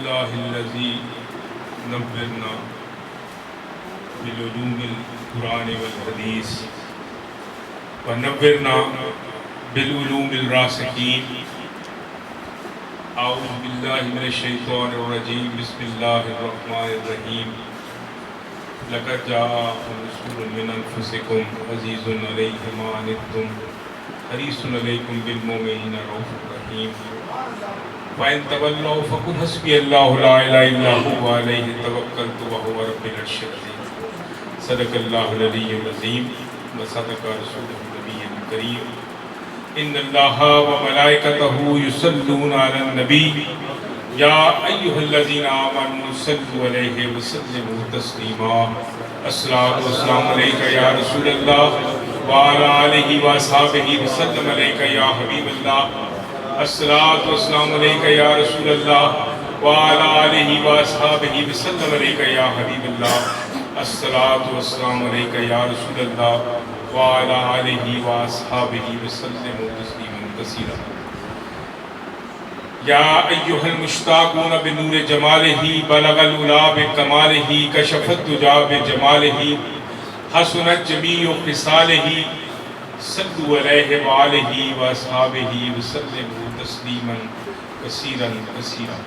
باللہ الذی نورنا بالعلوم القرآن والحدیث ونورنا بالعلوم الراسخین. اعوذ باللہ من الشیطان الرجیم. بسم اللہ الرحمن الرحیم. لقد جاءکم رسول من انفسکم عزیز علیہ ما عنتم حریص علیکم بالمؤمنین رؤوف رحیم. وَإِن تَوَلَّوْا فَقُلْ حَسْبِيَ اللَّهُ لَا إِلَهَ إِلَّا هُوَ عَلَيْهِ تَوَكَّلْتُ وَهُوَ رَبُّ الْعَرْشِ الْعَظِيمِ. صدق اللہ العلی العظیم وصدق رسولہ النبی الکریم. ان اللہ وملائکتہ یصلون علی النبی یا ایھا الذین آمنوا صلوا علیہ وسلموا تسلیما. الصلاۃ والسلام علیک یا رسول اللہ وعلی آلہ واصحابہ وسلم علیک یا حبیب اللہ. الصلاۃ والسلام علیک یا رسول اللہ وعلی آلہ واصحابہ وسلم علیک یا حبیب اللہ. الصلاۃ والسلام علیک یا رسول اللہ وعلی آلہ واصحابہ وسلم تسلیما کثیرا. یا ایھا المشتاقون بنور جمالہ بلغ العلا بکمالہ کشف الدجی بجمالہ حسنت جمیع خصالہ صلوا علیہ وآلہ واصحابہ وسلموا تسلیما کثیرا کثیرا.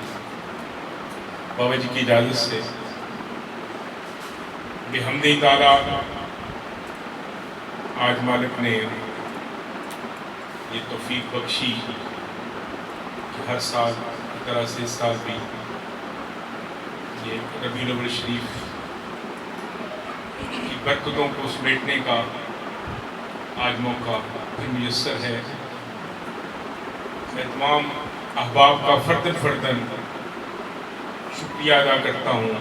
بابا جی کی اجازت سے بحمد تعالیٰ آج مالک نے یہ توفیق بخشی کہ ہر سال کی طرح سے اس سال بھی یہ ربیع الاول شریف کی برکتوں کو سمیٹنے کا آج موقع پھر میسر ہے. میں تمام احباب کا فرداً فرداً شکریہ ادا کرتا ہوں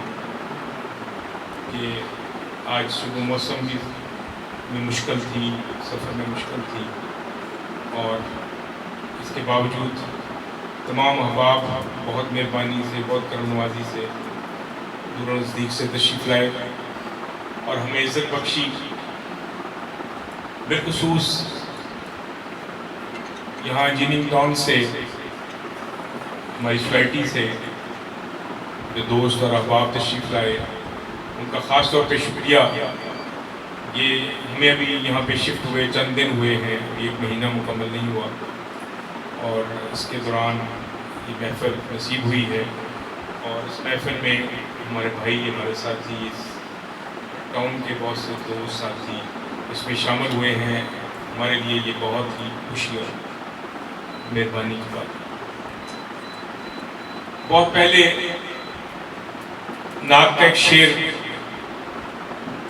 کہ آج صبح موسم بھی میں مشکل تھی، سفر میں مشکل تھی، اور اس کے باوجود تمام احباب بہت مہربانی سے، بہت کرم نوازی سے دور و نزدیک سے تشریف لائے اور ہمیں عزت بخشی. بالخصوص یہاں انجینئرنگ ٹاؤن سے ہماری سوسائٹی سے جو دوست اور احباب تشریف لائے ان کا خاص طور پہ شکریہ. یہ ہمیں ابھی یہاں پہ شفٹ ہوئے چند دن ہوئے ہیں، ایک مہینہ مکمل نہیں ہوا، اور اس کے دوران یہ محفل نصیب ہوئی ہے. اور اس محفل میں ہمارے بھائی، ہمارے ساتھی، اس ٹاؤن کے بہت سے دوست ساتھی اس میں شامل ہوئے ہیں. ہمارے لیے یہ بہت ہی خوشی اور مہربانی کی بات ہے. بہت پہلے نعت کا ایک شعر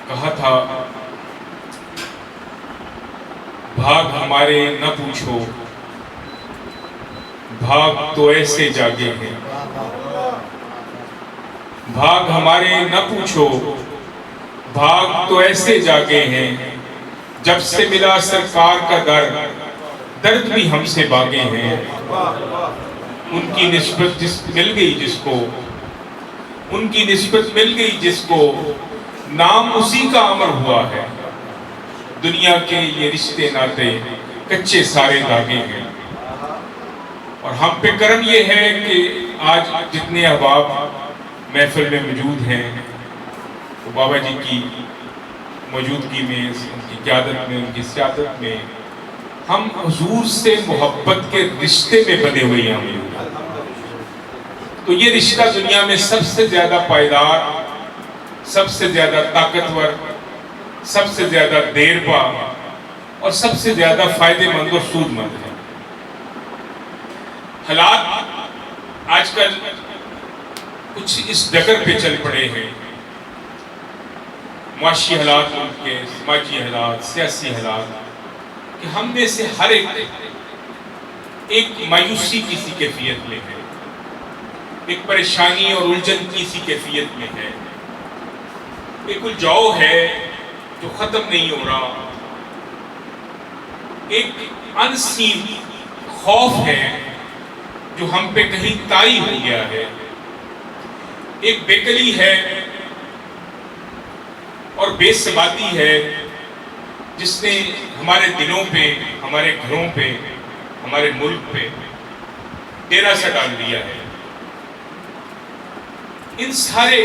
کہا تھا، بھاگ ہمارے نہ پوچھو بھاگ تو ایسے جاگے ہیں. بھاگ ہمارے نہ پوچھو بھاگ تو ایسے جاگے ہیں. جب سے ملا سرکار کا درد بھی ہم سے بھاگے ہیں. ان کی نسبت مل گئی جس کو، ان کی نسبت مل گئی جس کو، نام اسی کا امر ہوا ہے. دنیا کے یہ رشتے ناتے کچے سارے داغے ہیں. اور ہم پہ کرم یہ ہے کہ آج جتنے احباب محفل میں موجود ہیں وہ بابا جی کی موجودگی میں، ان کی قیادت میں، ان کی سیادت میں ہم حضور سے محبت کے رشتے میں بنے ہوئے ہیں. تو یہ رشتہ دنیا میں سب سے زیادہ پائیدار، سب سے زیادہ طاقتور، سب سے زیادہ دیر پا اور سب سے زیادہ فائدہ مند اور سود مند ہے. حالات آج کل کچھ اس ڈگر پہ چل پڑے ہیں. معاشی حالات، ملک کے سماجی حالات، سیاسی حالات، کہ ہم میں سے ہر ایک مایوسی کسی کیفیت میں ہے، ایک پریشانی اور الجھن کسی کیفیت میں ہے، ایک الجھاؤ ہے جو ختم نہیں ہو رہا، ایک انسین خوف ہے جو ہم پہ کہیں طاری ہو گیا ہے، ایک بےقلی ہے اور بے ثباتی ہے جس نے ہمارے دلوں پہ، ہمارے گھروں پہ، ہمارے ملک پہ ڈیرا سا ڈال دیا ہے. ان سارے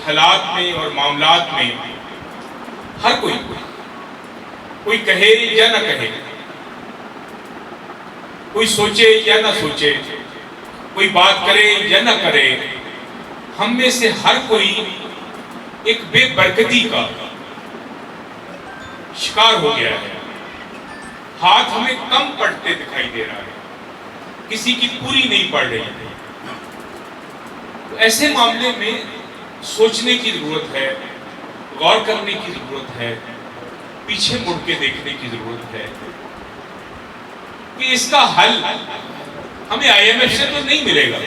حالات میں اور معاملات میں ہر کوئی کہے یا نہ کہے، کوئی سوچے یا نہ سوچے، کوئی بات کرے یا نہ کرے، ہم میں سے ہر کوئی ایک بے برکتی کا شکار ہو گیا ہے۔ ہاتھ ہمیں کم پڑتے دکھائی دے رہا ہے، کسی کی پوری نہیں پڑ رہی ہے۔ تو ایسے معاملے میں سوچنے کی ضرورت ہے، غور کرنے کی ضرورت ہے، پیچھے مڑ کے دیکھنے کی ضرورت ہے کہ اس کا حل ہمیں آئی ایم ایف سے تو نہیں ملے گا،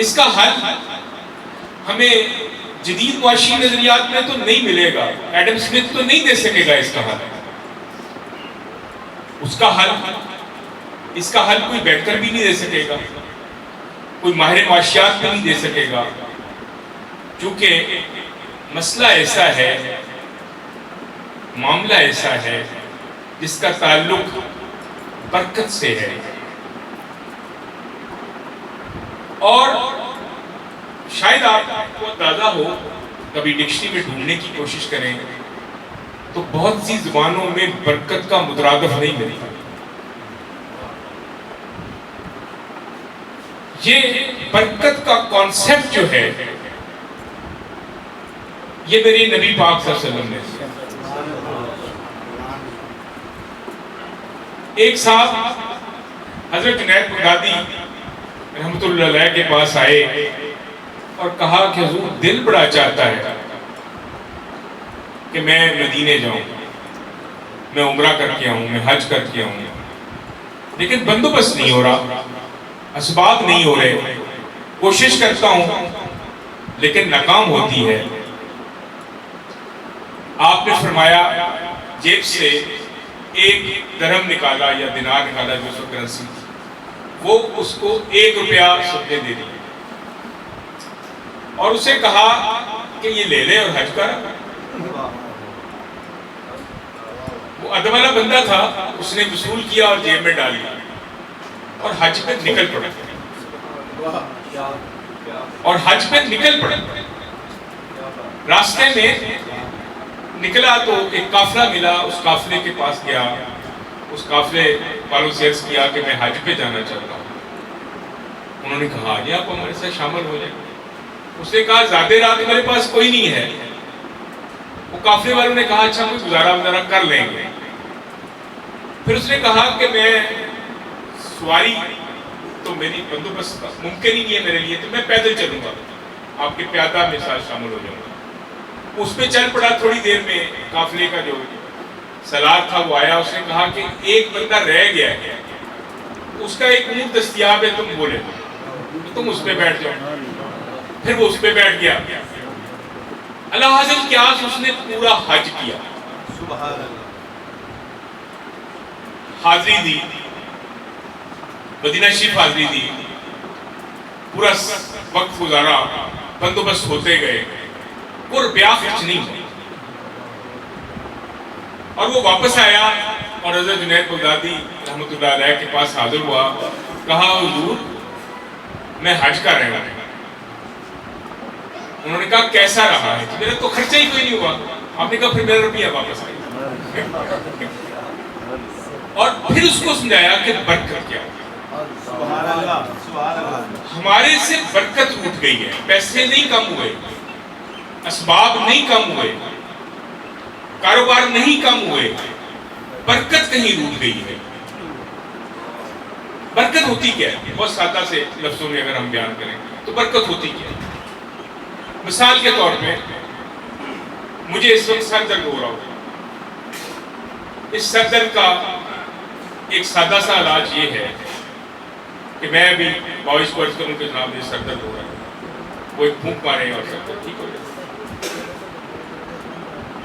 اس کا حل ہمیں جدید معاشی نظریات میں تو نہیں ملے گا، ایڈم سمتھ تو نہیں دے سکے گا اس کا حل۔ اس کا حل کوئی بینکر بھی نہیں دے سکے گا، کوئی ماہر معاشیات بھی نہیں دے سکے گا، کیونکہ مسئلہ ایسا ہے، معاملہ ایسا ہے جس کا تعلق برکت سے ہے۔ اور شاید آپ کو اندازہ ہو، کبھی ڈکشنری میں ڈھونڈنے کی کوشش کریں تو بہت سی زبانوں میں برکت کا مترادف نہیں ملتا۔ یہ برکت کا کانسیپٹ جو ہے، یہ میری نبی پاک صلی اللہ علیہ وسلم نے، ایک صاحب حضرت جنید بغدادی رحمۃ اللہ علیہ کے پاس آئے اور کہا کہ حضور دل بڑا چاہتا ہے کہ میں مدینے جاؤں، میں عمرہ کر کے آؤں، میں حج کر کے آؤں، لیکن بندوبست نہیں ہو رہا، اسباب نہیں ہو رہے، کوشش کرتا ہوں لیکن ناکام ہوتی ہے۔ آپ نے فرمایا جیب سے ایک درہم نکالا یا دینار نکالا، جو سو کرنسی، وہ اس کو 1 روپیہ صدقے دے دی اور اسے کہا کہ یہ لے لے اور حج کر۔ وہ ادب والا بندہ تھا، اس نے وصول کیا اور جیب میں ڈال لیا اور حج پہ نکل پڑا، اور حج پہ نکل پڑا۔ راستے میں نکلا تو ایک قافلہ ملا، اس قافلے کے پاس گیا، اس قافلے والوں سے عرض کیا کہ میں حج پہ جانا چاہتا ہوں۔ انہوں نے کہا آئیے آپ ہمارے ساتھ شامل ہو جائیں۔ اس نے کہا زیادہ رات میرے پاس کوئی نہیں ہے۔ وہ قافلے والوں نے کہا اچھا کوئی گزارا کر لیں گے۔ پھر اس نے کہا کہ میں سواری تو میری بندوبست ممکن ہی نہیں ہے میرے لیے، تو میں پیدل چلوں گا، آپ کے پیادہ میں ساتھ شامل ہو جاؤں گا۔ اس پہ چل پڑا، تھوڑی دیر میں قافلے کا جو سالار تھا وہ آیا، اس نے کہا کہ ایک بندہ رہ گیا ہے، اس کا ایک اونٹ دستیاب ہے، تم بولے تم اس پہ بیٹھ جاؤ۔ پھر وہ اس پہ بیٹھ گیا۔ اللہ حاصل کیا، اس نے پورا حج کیا، حاضری دی، مدینہ شریف حاضری دی، پورا وقت گزارا، بندوبست ہوتے گئے، کوئی روپیہ خرچ نہیں ہوا۔ اور وہ واپس آیا اور حضرت جنید بغدادی رحمۃ اللہ علیہ کے پاس حاضر ہوا، کہا حضور میں حج کر رہا ہوں۔ انہوں نے کہا کیسا رہا ہے؟ میرا تو خرچہ ہی کوئی نہیں ہوا۔ آپ نے کہا پھر میرا روپیہ واپس آئے، اور پھر اس کو سمجھایا کہ برکت کیا ہے۔ ہمارے سے برکت اٹھ گئی ہے، پیسے نہیں کم ہوئے، اسباب نہیں کم ہوئے، کاروبار نہیں کم ہوئے، برکت کہیں روٹ گئی ہے۔ برکت ہوتی کیا ہے؟ بہت سادہ سے لفظوں میں اگر ہم بیان کریں تو برکت ہوتی کیا ہے؟ مثال کے طور پہ مجھے اس وقت سر درد ہو رہا ہوگا، اس سر درد کا ایک سادہ سا علاج یہ ہے کہ میں ابھی باوش کو عرض کروں کہ جناب یہ سر درد ہو رہا ہے، وہ ایک پھونک مارے اور سر درد ٹھیک ہو جائے۔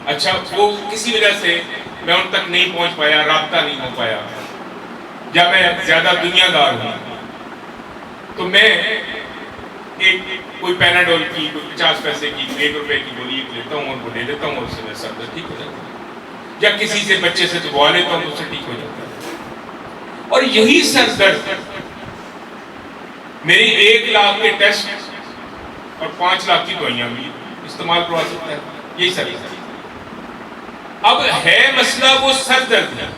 اچھا وہ کسی وجہ سے میں ان تک نہیں پہنچ پایا، رابطہ نہیں ہو پایا، یا میں زیادہ دنیا دار ہوں، تو میں ایک کوئی پیناڈول کی، کوئی 50 پیسے کی، 1 روپے کی گولی لیتا ہوں اور وہ لے لیتا ہوں، اور اس سے میرا سر درد ٹھیک ہو جاتا ہے، یا کسی سے بچے سے دبا لیتا ہوں تو اس سے ٹھیک ہو جاتا ہے۔ اور یہی سر درد میری 1 لاکھ کے ٹیسٹ اور 5 لاکھ کی دوائیاں بھی استعمال کروا سکتا ہے. یہی سر اب ہے مسئلہ وہ سر درد ہے.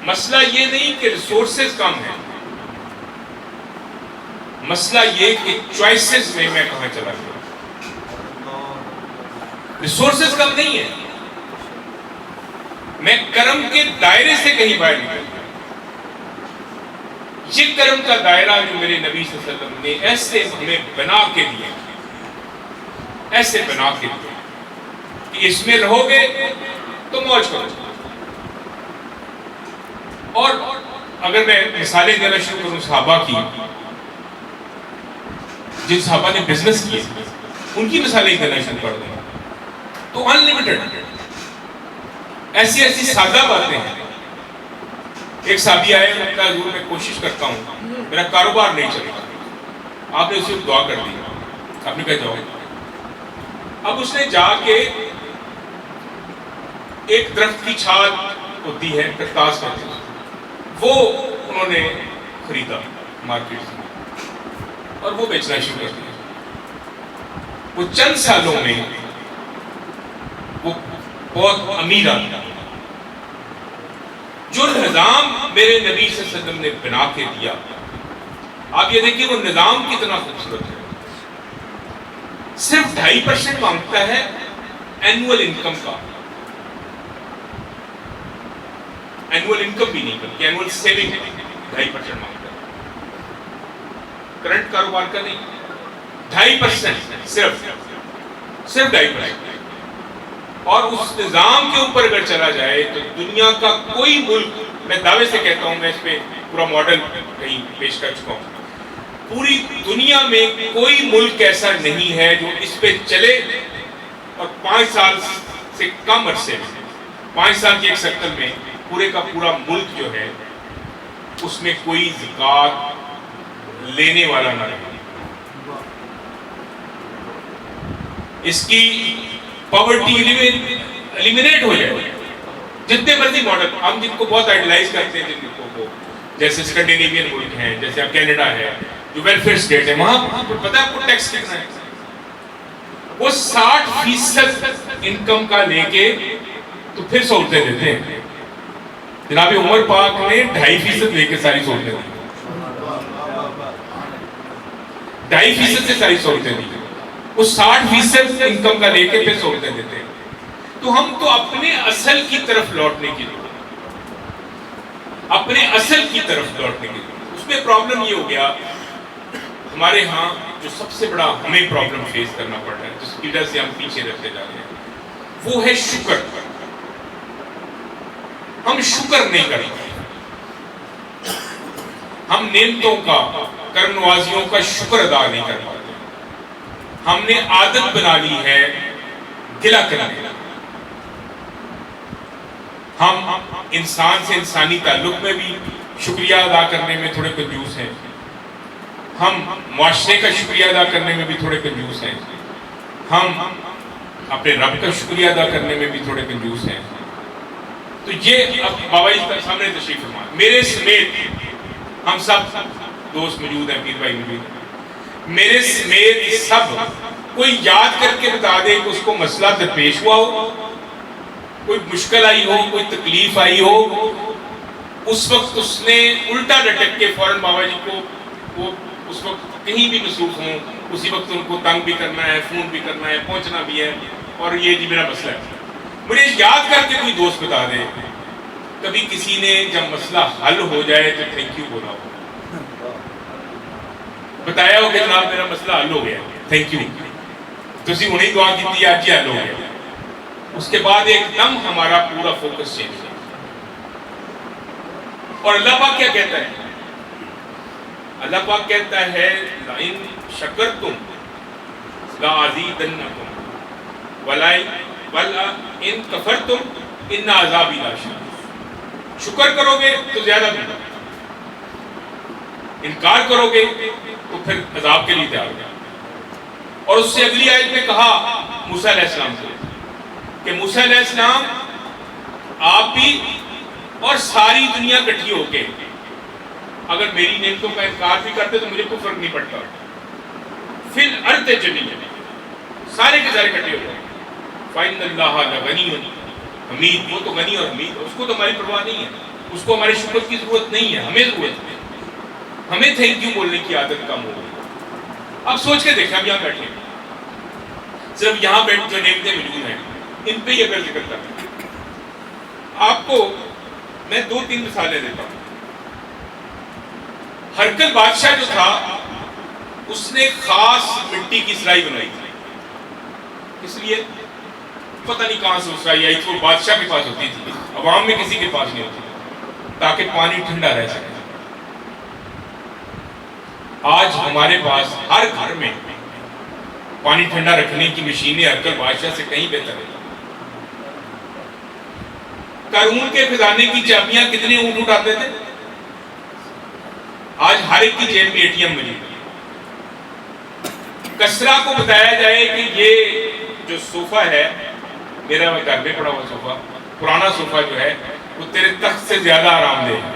مسئلہ یہ نہیں کہ ریسورسز کم ہیں، مسئلہ یہ کہ چوائسز میں کہاں چلا گیا. ریسورسز کم نہیں ہے، میں کرم کے دائرے سے کہیں باہر نکل گیا. یہ کرم کا دائرہ جو میرے نبی صلی اللہ علیہ وسلم نے ایسے ہمیں بنا کے دیا، ایسے بنا کے دیا کہ اس میں رہو گے تو موج کرو. اور اگر میں مثالیں دینا شروع کروں صحابہ کی، جن صحابہ نے بزنس کیے ان کی مثالیں دینا شروع کر دوں تو ان لمیٹڈ ایسی ایسی سادہ باتیں ہیں. ایک صحابی آئے، انہوں نے کہا حضور میں کوشش کرتا ہوں، میرا کاروبار نہیں چلتا. آپ نے اسے دعا کر دی، آپ نے کہا جاؤ. اب اس نے جا کے ایک درخت کی چھال ہوتی ہے کرتاس کرتے ہیں، وہ انہوں نے خریدا مارکیٹ سے اور وہ بیچنا شروع کر دیا. وہ چند سالوں میں وہ بہت امیر آدمی. جو نظام میرے نبی صلی اللہ علیہ وسلم نے بنا کے دیا، آپ یہ دیکھیں وہ نظام کتنا خوبصورت ہے. صرف 2.5% مانگتا ہے اینول انکم کا، اینول انکم بھی نہیں بلکہ اینول سیونگ 2.5% مانگتا ہے. کرنٹ کاروبار کا نہیں، 2.5%، صرف 2.5%. اور اس نظام کے اوپر اگر چلا جائے تو دنیا کا کوئی ملک، میں دعوے سے کہتا ہوں، میں اس پہ پورا ماڈل کہیں پیش کر چکا ہوں، پوری دنیا میں کوئی ملک ایسا نہیں ہے جو اس پہ چلے اور 5 سال سے کم عرصے میں، 5 سال کے ایک سرکل میں پورے کا پورا ملک جو ہے اس میں کوئی زکوٰۃ لینے والا نہ رہے. اس کی پاورٹی ایلیمینیٹ ہو جائے. جتنے مرضی ماڈل ہم جن کو بہت آئیڈیلائز کرتے ہیں، جن کو جیسے اسکینڈینیوین ملک ہیں، جیسے اب کینیڈا ہے جو ویلفیئر اسٹیٹ ہے، وہاں پتہ ہے آپ کو ٹیکس کتنا ہے؟ وہ 60% انکم کا لے کے تو پھر سہولتیں دیتے ہیں. جناب عمر پاک نے 2.5% لے کے ساری سہولتیں دی، 2.5% سے ساری سہولتیں دی. وہ 60% انکم کا لے کے پھر سہولتیں دیتے ہیں. تو ہم تو اپنے اصل کی طرف لوٹنے کے لیے، اپنے اصل کی طرف لوٹنے کے لیے، اس میں پرابلم یہ ہو گیا ہمارے ہاں جو سب سے بڑا ہمیں پرابلم فیس کرنا پڑ رہا ہے، جس کی وجہ سے ہم پیچھے رہتے جا رہے ہیں، وہ ہے شکر. ہم شکر نہیں کرتے، ہم نعمتوں کا، کرم نوازیوں کا شکر ادا نہیں کر پاتے. ہم نے عادت بنا لی ہے گلہ کرنے. ہم انسان سے انسانی تعلق میں بھی شکریہ ادا کرنے میں تھوڑے کنجوس ہیں، ہم معاشرے کا شکریہ ادا کرنے میں بھی تھوڑے کنجوس ہیں، ہم اپنے رب کا شکریہ ادا کرنے میں بھی تھوڑے کنجوس ہیں. تو یہ اب بابا جی سامنے تشریف فرما، میرے سمیت ہم سب دوست موجود ہیں، پیر بھائی موجود ہیں، میرے سمیت سب کوئی یاد کر کے بتا دے کہ اس کو مسئلہ درپیش ہوا ہو، کوئی مشکل آئی ہو، کوئی تکلیف آئی ہو، اس وقت اس نے الٹا لٹک کے فوراً بابا جی کو، وہ اس وقت کہیں بھی مصروف ہوں، اسی وقت ان کو تنگ بھی کرنا ہے، فون بھی کرنا ہے، پہنچنا بھی ہے، اور یہ جی میرا مسئلہ ہے. مجھے یاد کر کے کوئی دوست بتا دے کبھی کسی نے جب مسئلہ حل ہو جائے تو تھینک یو بولا ہو، بتایا ہو کہ جناب میرا مسئلہ حل ہو گیا، تھینک یو، تو اسی انہیں دعا کی تھی آج ہی حل ہو گیا. اس کے بعد ایک دم ہمارا پورا فوکس چینج ہوا. اور اللہ پاک کیا کہتا ہے؟ اللہ پاک کہتا ہے لَإِن شَكَرْتُمْ لَأَزِيدَنَّكُمْ وَلَئِن كَفَرْتُمْ إِنَّ عَذَابِي لَشَدِيدٌ. شکر کرو گے تو زیادہ ملے، انکار کرو گے تو پھر عذاب کے لیے تیار ہو. اور اس سے اگلی آیت میں کہا موسیٰ علیہ السلام سے کہ موسیٰ علیہ السلام آپ بھی اور ساری دنیا اکٹھی ہو کے اگر میری نعمتوں کا انکار بھی کرتے تو مجھے کوئی فرق نہیں پڑتا. فی الارض جمیعا، سارے کے سارے کٹے ہو جائیں. فإن اللہ لغنی حمید، وہ تو غنی اور حمید، اس کو تو ہماری پرواہ نہیں ہے، اس کو ہمارے شکر کی ضرورت نہیں ہے، ہمیں ضرورت ہے. ہمیں تھینک یو بولنے کی عادت کم ہو گئی. اب سوچ کے دیکھیں، ہم یہاں بیٹھے ہیں، صرف یہاں بیٹھ جو نعمتیں موجود ہیں ان پہ ہی اگر ذکر کریں. آپ کو میں 2-3 مثالیں دیتا ہوں. ہرکل بادشاہ جو تھا اس نے خاص مٹی کی سرائی بنائی تھی. اس لیے پتہ نہیں کہاں سے وہ سرائی آئی تھی، وہ بادشاہ کے پاس ہوتی تھی، عوام میں کسی کے پاس نہیں ہوتی تھی، تاکہ پانی ٹھنڈا رہ سکے. آج ہمارے پاس ہر گھر میں پانی ٹھنڈا رکھنے کی مشینیں ہرکل بادشاہ سے کہیں بہتر ہے. قارون کے خزانے کی چابیاں کتنے اونٹ اٹھاتے تھے؟ آج ہر ایک کی جیب میں ATM موجود ہے. کسرا کو بتایا جائے کہ یہ جو صوفہ ہے، میرا گھر میں پڑا ہوا صوفہ، پرانا صوفہ جو ہے وہ تیرے تخت سے زیادہ آرام دہ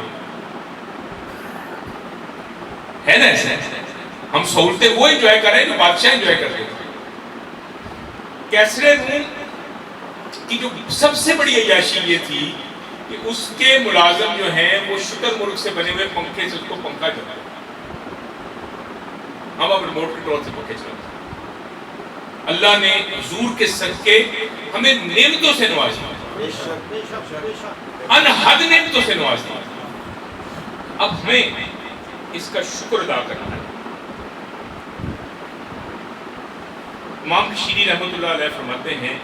ہے نا. ایسے ہم سہولتیں وہ انجوائے کر رہے ہیں جو بادشاہ انجوائے کرتے تھے. کیسرے روم کی جو سب سے بڑی عیاشی یہ تھی کہ اس کے ملازم جو ہیں وہ شتر مرغ سے بنے ہوئے پنکھے سے اس کو پنکھا چلاتے. ہم اب ریموٹ کنٹرول سے پنکھے چلاتے. اللہ نے حضور کے صدقے ہمیں نعمتوں سے نواز دیا، انحد نعمتوں سے نواز دیا. اب ہمیں اس کا شکر ادا کرنا ہے. امام کشیری رحمۃ اللہ علیہ فرماتے ہیں،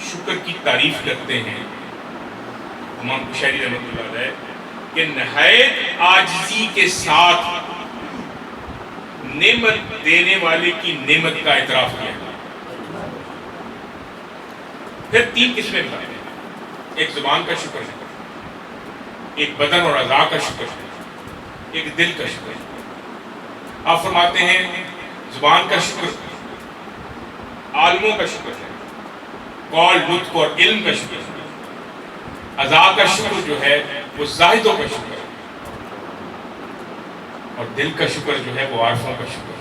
شکر کی تعریف کرتے ہیں امام کشیری رحمۃ اللہ علیہ کہ نہایت عاجزی کے ساتھ نعمت دینے والے کی نعمت کا اعتراف کیا. پھر 3 قسمیں بتاتے ہیں. ایک زبان کا شکر ہے، ایک بدن اور اعضاء کا شکر ہے، ایک دل کا شکر ہے. آپ فرماتے ہیں زبان کا شکر عالموں کا شکر ہے، قول، نطق اور علم کا شکر ہے. اعضاء کا شکر جو ہے وہ زاہدوں کا شکر ہے، اور دل کا شکر جو ہے وہ عارفوں کا شکر ہے.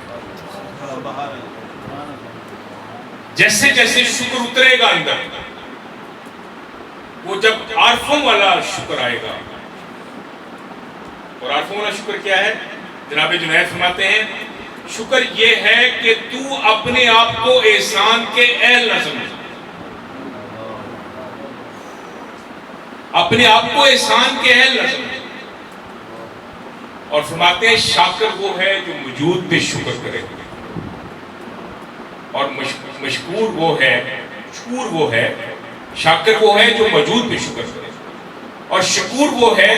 جیسے جیسے شکر اترے گا اندر، وہ جب عارفوں والا شکر آئے گا. اور عارفوں والا شکر کیا ہے؟ جناب جنید فرماتے ہیں شکر یہ ہے کہ تو اپنے آپ کو احسان کے اہل نہ سمجھ. اپنے آپ کو احسان کے اہل نہ سمجھ. اور فرماتے ہیں شاکر وہ ہے جو موجود پہ شکر کرے، اور مشکور وہ ہے شاکر وہ ہے جو موجود پہ شکر کرے، اور شکور وہ ہے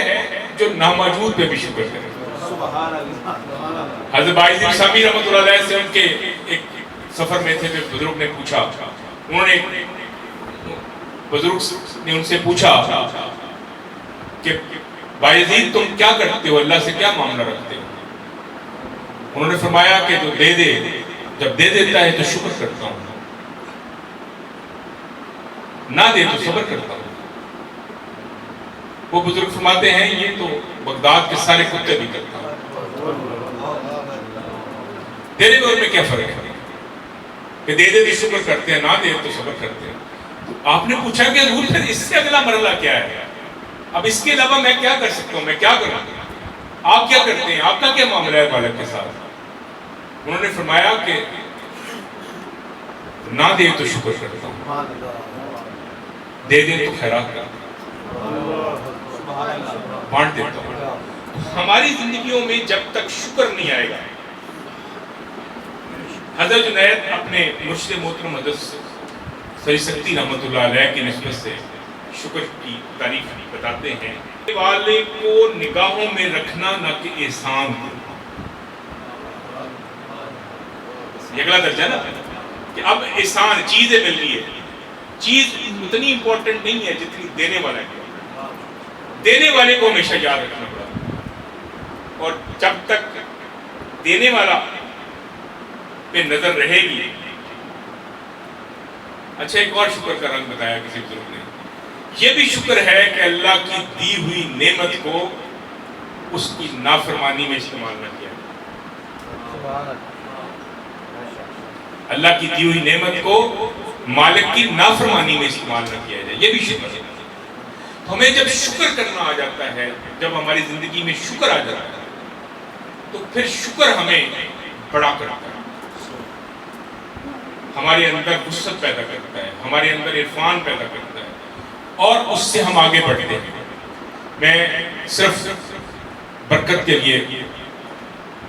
جو ناموجود پہ بھی شکر کرے. حضرت باعث سامی رحمۃ اللہ علیہ سے ان کے ایک سفر میں تھے، بزرگ نے پوچھا، بزرگ نے ان سے پوچھا کہ بایزید تم کیا کرتے ہو، اللہ سے کیا معاملہ رکھتے ہو؟ انہوں نے فرمایا کہ جو دے دے، جب دے دیتا ہے تو شکر کرتا ہوں، نہ دے تو صبر کرتا ہوں. وہ بزرگ فرماتے ہیں یہ تو بغداد کے سارے کتے بھی کرتا ہوں. تیرے اور میں کیا فرق ہے کہ دے دے تو شکر کرتے ہیں، نہ دے تو صبر کرتے ہیں. آپ نے پوچھا کہ حضور پھر اس سے اگلا مرحلہ کیا ہے؟ اب اس کے علاوہ میں کیا کر سکتا ہوں، میں کیا کروں؟ آپ کیا کرتے ہیں، آپ کا کیا معاملہ ہے بالک کے ساتھ؟ انہوں نے فرمایا کہ نہ دے تو شکر کرتا ہوں، دے دے تو خیرات کرتا ہوں، بانٹ دیتا ہوں. ہماری زندگیوں میں جب تک شکر نہیں آئے گا، حضرت جنید اپنے مرشد محترم حضرت سید سکتی رحمۃ اللہ علیہ کی نسبت سے شکر کی تعریف بتاتے ہیں، والے کو نگاہوں میں رکھنا نہ کہ احسان کو. یہ اگلا درجہ نا کہ اب احسان چیزیں مل رہی ہے، چیز اتنی امپورٹنٹ نہیں ہے جتنی دینے والا ہے. دینے والے کو ہمیشہ یاد رکھنا پڑا، اور جب تک دینے والا پہ نظر رہے گی. اچھا ایک اور شکر کا رنگ بتایا کسی بزرگ نے، یہ بھی شکر ہے کہ اللہ کی دی ہوئی نعمت کو اس کی نافرمانی میں استعمال نہ کیا جائے۔ اللہ کی دی ہوئی نعمت کو مالک کی نافرمانی میں استعمال نہ کیا جائے، یہ بھی شکر ہے۔ ہمیں جب شکر کرنا آ جاتا ہے، جب ہماری زندگی میں شکر آ جاتا ہے، تو پھر شکر ہمیں بڑا کرتا ہے، ہمارے اندر وسعت پیدا کرتا ہے، ہمارے اندر عرفان پیدا کرتا ہے، اور اس سے ہم آگے بڑھتے ہیں۔ میں صرف برکت کے لیے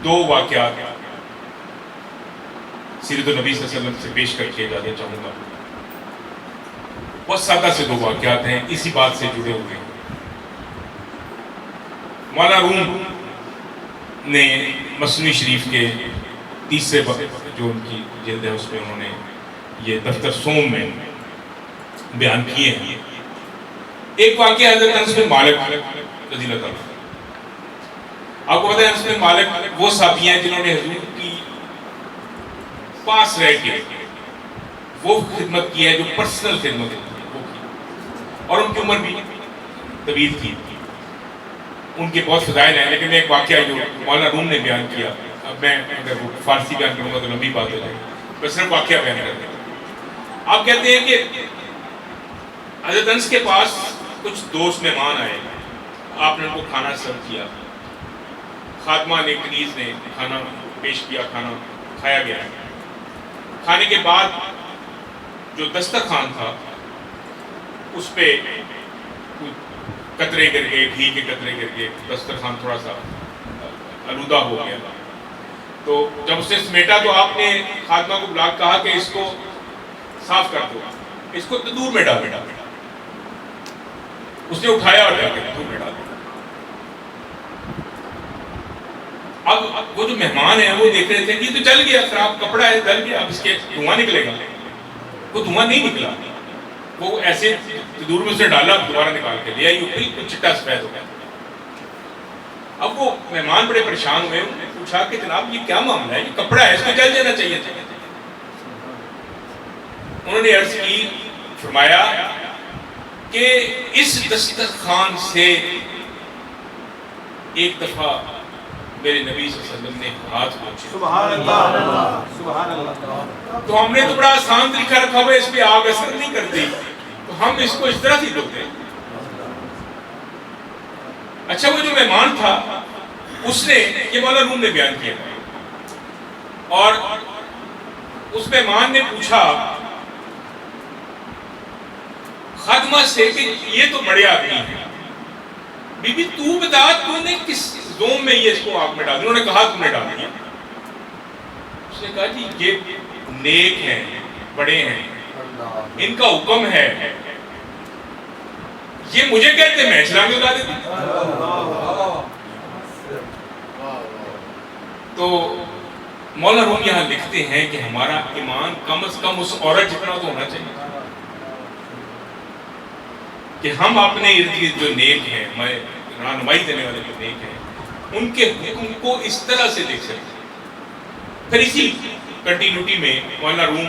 2 واقعات سیرت النبی صلی اللہ علیہ وسلم سے پیش کر کے اجازت چاہوں گا۔ بہت سادہ سے 2 واقعات ہیں، اسی بات سے جڑے ہوئے ہیں۔ مولانا روم نے مثنوی شریف کے 30 جو ان کی جلد ہے اس میں انہوں نے یہ دفتر سوم میں بیان کیے ہیں۔ ایک واقعہ حضرت انس بن مالک رضی اللہ عنہ، آپ کو پتہ ہے انس بن مالک وہ صحابی ہیں جنہوں نے حضور کی پاس رہ کے وہ خدمت کی ہے جو پرسنل خدمت ہے وہ کی، اور ان کی عمر بھی طویل تھی، ان کے بہت فضائل ہیں۔ لیکن ایک واقعہ جو مولانا روم نے بیان کیا، اب میں اگر وہ فارسی بیان کروں گا تو لمبی بات ہو جائے گی، میں صرف واقعہ بیان کرتا ہوں۔ آپ کہتے ہیں کہ حضرت انس کے پاس کچھ دوست مہمان آئے، آپ نے ان کو کھانا سرو کیا، خادمہ نے کنیز نے کھانا پیش کیا، کھانا کھایا گیا۔ کھانے کے بعد جو دسترخوان تھا اس پہ قطرے گر گئے، گھی کے قطرے گر گئے، دسترخوان تھوڑا سا آلودہ ہو گیا۔ تو جب اس نے سمیٹا تو آپ نے خادمہ کو بلا کہا کہ اس کو صاف کر دو، اس کو تندور میں ڈال۔ اس نے اٹھایا اور جا کے تندور میں ڈال۔ اب وہ جو مہمان ہیں وہ دیکھ رہے تھے کہ یہ تو جل گیا، خراب کپڑا ہے، جل گیا، اب اس کے دھواں نکلے گا۔ وہ دھواں نہیں نکلا، وہ ایسے تندور میں سے ڈالا، دوبارہ نکال کے لیا، یہ بالکل چٹا سفید ہو گیا۔ اب وہ مہمان بڑے پریشان ہوئے، انہوں نے پوچھا کہ جناب یہ کیا معاملہ ہے، یہ کپڑا ہے، اس کو جل جانا چاہیے تھا۔ انہوں نے عرض کی، فرمایا کہ اس دسترخوان سے ایک دفعہ میرے نبی صلی اللہ علیہ وسلم نے ہاتھ پہنچے، سبحان اللہ، سبحان اللہ، تو ہم نے تو بڑا آسان طریقہ رکھا ہوا ہے، اس پہ آگ اثر نہیں کرتی، تو ہم اس کو اس طرح سے دھوتے ہیں۔ اچھا وہ جو مہمان تھا اس نے یہ مولانا روم نے بیان کیا، اور اس مہمان نے پوچھا خادمہ سے کہ یہ تو بڑے آدمی ہیں، بی بی تو بتا تو نے کس زوم میں یہ اس کو آگ میں ڈال دیا؟ انہوں نے کہا تم نے ڈال دیا۔ اس نے کہا جی یہ نیک ہیں، بڑے ہیں، ان کا حکم ہے، یہ مجھے کہتے میں اسلام میں اگا دیتا۔ تو مولانا روم یہاں لکھتے ہیں کہ ہمارا ایمان کم از کم اس عورت جتنا تو ہونا چاہیے کہ ہم اپنے ارد گرد جو نیک ہیں، ہمارے رہنمائی دینے والے جو نیک ہیں، ان کے حکم کو اس طرح سے دیکھ سکتے ہیں۔ پھر اسی کنٹینیوٹی میں مولانا روم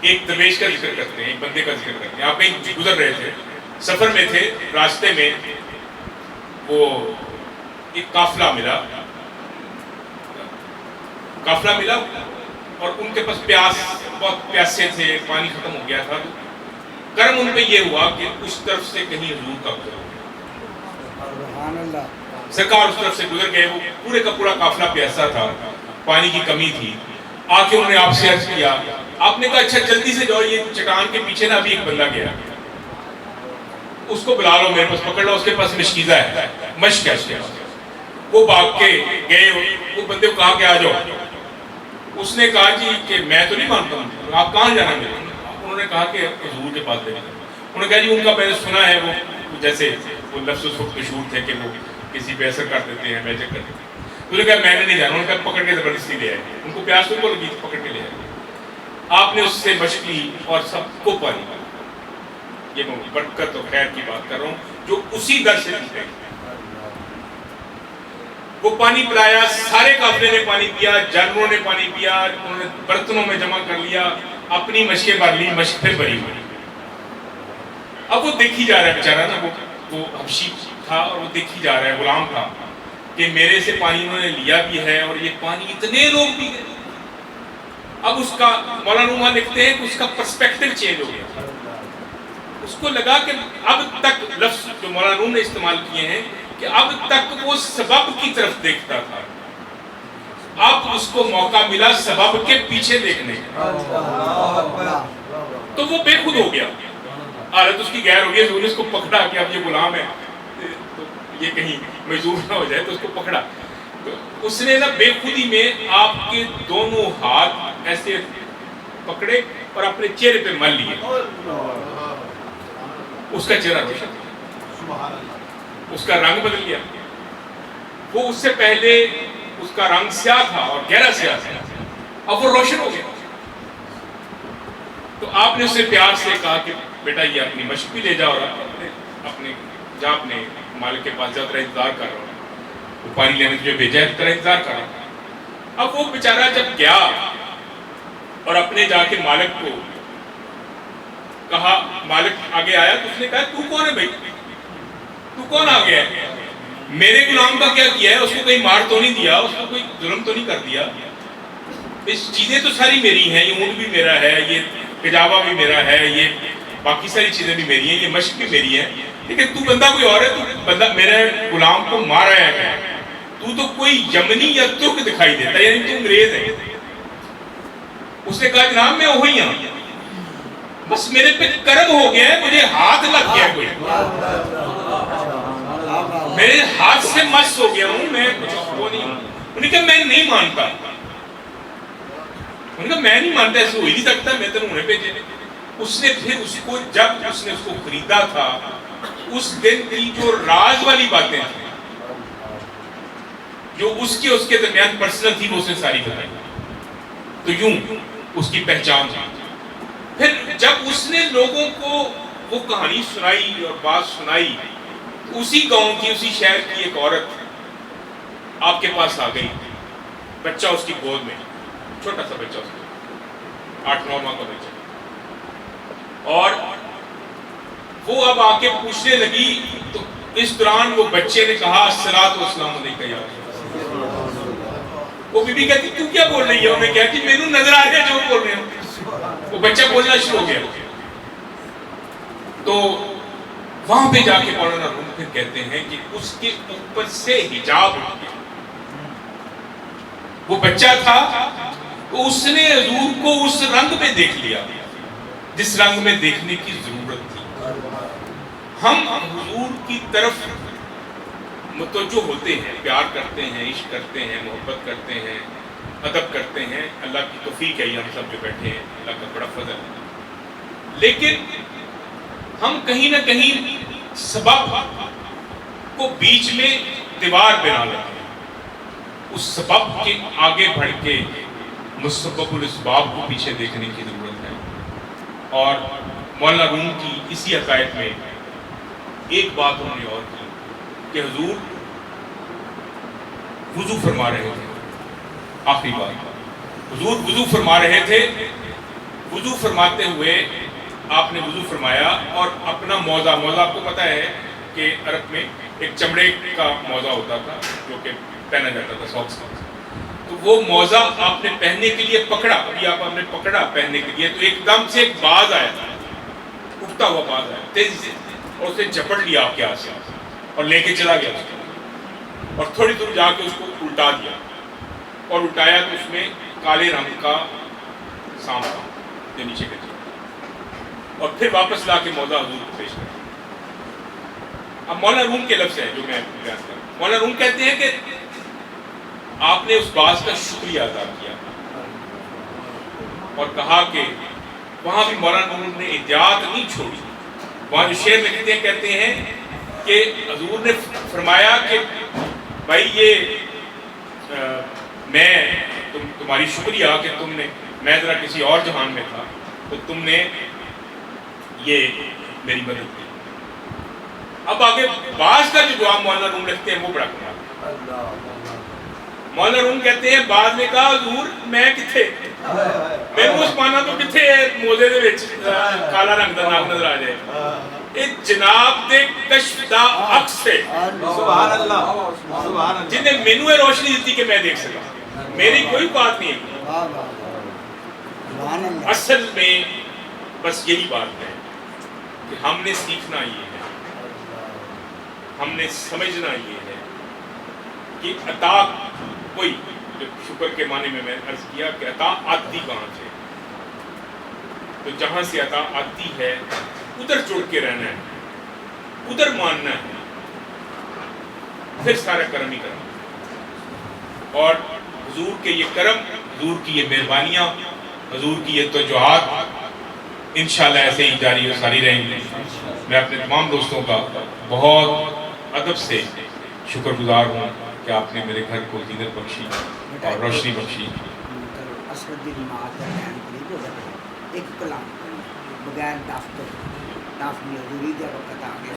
ایک درویش کا ذکر کرتے ہیں، ایک بندے کا ذکر کرتے ہیں۔ آپ کہیں گزر رہے تھے، سفر میں تھے، راستے میں وہ ایک قافلہ ملا اور ان کے پاس بہت پیاسے تھے، پانی ختم ہو گیا تھا۔ کرم ان پہ یہ ہوا کہ اس طرف سے کہیں حضور کا گزر گیا، سرکار اس طرف سے گزر گئے، وہ پورے کا پورا قافلہ پیاسا تھا، پانی کی کمی تھی۔ آ کے انہوں نے آپ سے عرض کیا، آپ نے کہا اچھا جلدی سے جاؤ، یہ چٹان کے پیچھے نا ابھی ایک بندہ گیا، اس کو بلا لو، میرے پاس پکڑ لو، اس کے پاس مشکیزہ ہے، مشک ہے اس کے پاس۔ وہ بھاگ کے گئے، وہ بندے کو کہا کہ آ جاؤ۔ اس نے کہا جی کہ میں تو نہیں مانتا ہوں، آپ کہاں جانا میرے؟ انہوں نے کہا کہ حضور کے پاس دینے۔ انہوں نے کہا جی ان کا میں نے سنا ہے وہ جیسے وہ لفظ اس وقت مشہور تھے کہ وہ کسی پہ اثر کر دیتے ہیں، میجک کر دیتے ہیں۔ انہوں نے کہا میں نے نہیں جانا، انہوں نے کہا پکڑ کے زبردستی لے آئے، ان کو پیاس کو لگی تھی، پکڑ کے لے آئے۔ آپ نے اس سے مشق لی اور سب کو پانی پایا۔ یہ میں برکت اور خیر کی بات کر رہا ہوں جو اسی در سے دی گئی۔ وہ پانی پلایا، سارے قافلے نے پانی پیا، جانوروں نے پانی پیا، انہوں نے برتنوں میں جمع کر لیا، اپنی مشقیں بھر لی، مشق پھر بھری ہوئی۔ اب وہ دیکھی جا رہا ہے بیچارہ نا، وہ حبشی تھا اور وہ دیکھی جا رہا ہے، غلام تھا کہ میرے سے پانی انہوں نے لیا بھی ہے اور یہ پانی اتنے لوگ پی گئے. اب اس کا مولانا روم لکھتے ہیں کہ اس کا پرسپیکٹیو چینج ہو گیا. اس کو لگا کہ اب تک لفظ جو مولانا روم نے استعمال کیے ہیں کہ اب تک وہ سبب کی طرف دیکھتا تھا، اب اس کو موقع ملا سبب کے پیچھے دیکھنے کا، تو وہ بے خود ہو گیا. حالت اس کی غیر ہو گئی. حضور نے اس کو پکڑا کہ اب یہ غلام ہے تو یہ کہیں مجبور نہ ہو جائے، تو اس کو پکڑا. تو اس نے نا بے خودی میں آپ کے دونوں ہاتھ ایسے پکڑے اور اپنے چہرے پہ مل لیے. اس کا چہرہ روشن، اس کا رنگ بدل گیا. وہ اس سے پہلے اس کا رنگ سیاہ تھا اور گہرا سیاہ تھا، اب وہ روشن ہو گیا. تو آپ نے اسے پیار سے کہا کہ بیٹا یہ اپنی مشق بھی لے جاؤ اور اپنے جہاں اپنے مالک کے پاس جاؤ، تیرا انتظار کر رہا ہوں، وہ پانی لینے تجھے بھیجا ہے، تیرا انتظار کر رہا ہوں. اب وہ بیچارہ جب گیا اور اپنے جا کے مالک کو کہا، مالک آگے آیا تو اس نے کہا تو کون ہے بھائی، تو کون آ گیا ہے؟ میرے غلام کا کیا کیا ہے؟ اس کو کہیں مار تو نہیں دیا، اس کو کوئی ظلم تو نہیں کر دیا؟ اس چیزیں تو ساری میری ہیں، یہ اونٹ بھی میرا ہے، یہ پجاوا بھی میرا ہے، یہ باقی ساری چیزیں بھی میری ہیں، یہ مشق بھی میری ہے، لیکن تو بندہ کوئی اور ہے، تو بندہ میرے غلام کو مارا ہے، تو کوئی یمنی یا ترک دکھائی دیتا ہے، یعنی تو انگریز ہے. اس نے کہا جناب میں وہی ہوں، بس میرے پہ کرم ہو گیا ہے، مجھے ہاتھ لگ گیا، کوئی میرے ہاتھ سے مس ہو گیا ہوں، میں کچھ وہ نہیں ہوں. انہوں نے کہا میں نہیں مانتا، انہوں نے کہا میں نہیں مانتا، ایسے ہو ہی نہیں سکتا، میں تو انہیں بھیجے. اس نے پھر اس کو جب اس نے اس کو خریدا تھا، اس دن کی جو راز والی باتیں تھیں جو اس کے درمیان پرسنل تھی، وہ اس نے ساری بتائی. تو یوں اس کی پہچان تھی. پھر جب اس نے لوگوں کو وہ کہانی سنائی اور بات سنائی، اسی گاؤں کی اسی شہر کی ایک عورت آپ کے پاس آ گئی، بچہ اس کی گود میں، چھوٹا سا بچہ، اس کا 8-9 ماہ کا بچہ، اور وہ اب آ کے پوچھنے لگی. تو اس دوران وہ بچے نے کہا الصلاۃ والسلام علیکہ یا رسول اللہ. وہ بی بی کہتی تو کیا بول رہی ہے؟ انہوں نے کہا کہ مینوں نظر آ رہا ہے جو بول رہے ہیں. وہ بچہ بولنا شروع ہو گیا. تو وہاں پہ جا کے مولانا روم پھر کہتے ہیں کہ اس کے اوپر سے حجاب اٹھ گیا. وہ بچہ تھا تو اس نے حضور کو اس رنگ میں دیکھ لیا جس رنگ میں دیکھنے کی ضرورت تھی. ہم حضور کی طرف متوجہ ہوتے ہیں، پیار کرتے ہیں، عشق کرتے ہیں، محبت کرتے ہیں، ادب کرتے ہیں. اللہ کی توفیق ہے یہ ہم سب جو بیٹھے ہیں، اللہ کا بڑا فضل ہے. لیکن ہم کہیں نہ کہیں سبب کو بیچ میں دیوار بنا لیتے ہیں. اس سبب کے آگے بڑھ کے مسبب الاسباب کو پیچھے دیکھنے کی ضرورت ہے. اور مولانا روم کی اسی عقائد میں ایک بات انہوں نے اور کی کہ حضور وضو فرما رہے تھے. آخری بات، حضور وضو فرما رہے تھے. وضو فرماتے ہوئے آپ نے وضو فرمایا اور اپنا موزہ آپ کو پتہ ہے کہ عرب میں ایک چمڑے کا موزہ ہوتا تھا جو کہ پہنا جاتا تھا ساکس کا. تو وہ موزہ آپ نے پہننے کے لیے پکڑا، ابھی آپ نے پکڑا پہننے کے لیے، تو ایک دم سے ایک باز آیا تھا، اٹھتا ہوا باز آیا تیزی سے، اور اسے جھپٹ لیا آپ کے ہاتھ سے اور لے کے چلا گیا اس کو. اور تھوڑی دور جا کے اس کو الٹا دیا، اور الٹایا تو اس میں کالے رنگ کا سانپ تھا جو نیچے گر گیا. اور پھر واپس لا کے موزہ حضور کو پیش کیا. اب مولانا روم کے لفظ ہے جو میں بیان کر رہا ہوں. مولانا روم کہتے ہیں کہ آپ نے اس باز کا شکریہ ادا کیا اور کہا کہ وہاں بھی مولانا روم نے احتیاط نہیں چھوڑی. وہاں جو شعر لکھتے ہیں کہتے ہیں کہ حضور نے فرمایا کہ بھائی یہ میں تمہاری شکریہ کہ تم نے، میں ذرا کسی اور جہان میں تھا تو تم نے یہ میری مدد کی. اب آگے بعض کا جو جواب مولانا روم لکھتے ہیں وہ بڑا کمال. مولانا روم کہتے ہیں بعض نے کہا حضور میں کتھے، میں اس مانا تو کتھے موزے دے وچ کالا رنگ دا ناگ نظر آ جائے. جناب دے کشف دا عکس ہے سبحان اللہ سبحان اللہ جن نے مینو روشنی دیتی کہ میں دیکھ سکا. میری کوئی بات نہیں ہے. اصل میں بس یہی بات ہے کہ ہم نے سیکھنا یہ ہے, ہم نے سمجھنا یہ ہے کہ عطا کوئی, شکر کے معنی میں عرض کیا کہ عطا آتی کہاں سے, تو جہاں سے عطا آتی ہے ادھر جڑ کے رہنا ہے, ادھر ماننا ہے, پھر سارا کرم ہی کرم. اور حضور کے یہ کرم, حضور کی یہ مہربانیاں, حضور کی یہ توجہات انشاءاللہ ایسے ہی جاری و ساری رہیں گی. میں اپنے تمام دوستوں کا بہت ادب سے شکر گزار ہوں کہ آپ نے میرے گھر کو زینت بخشی اور روشنی بخشی. ایک کلام بغیر دفتر داف میں حضوری کا وقت آ گیا.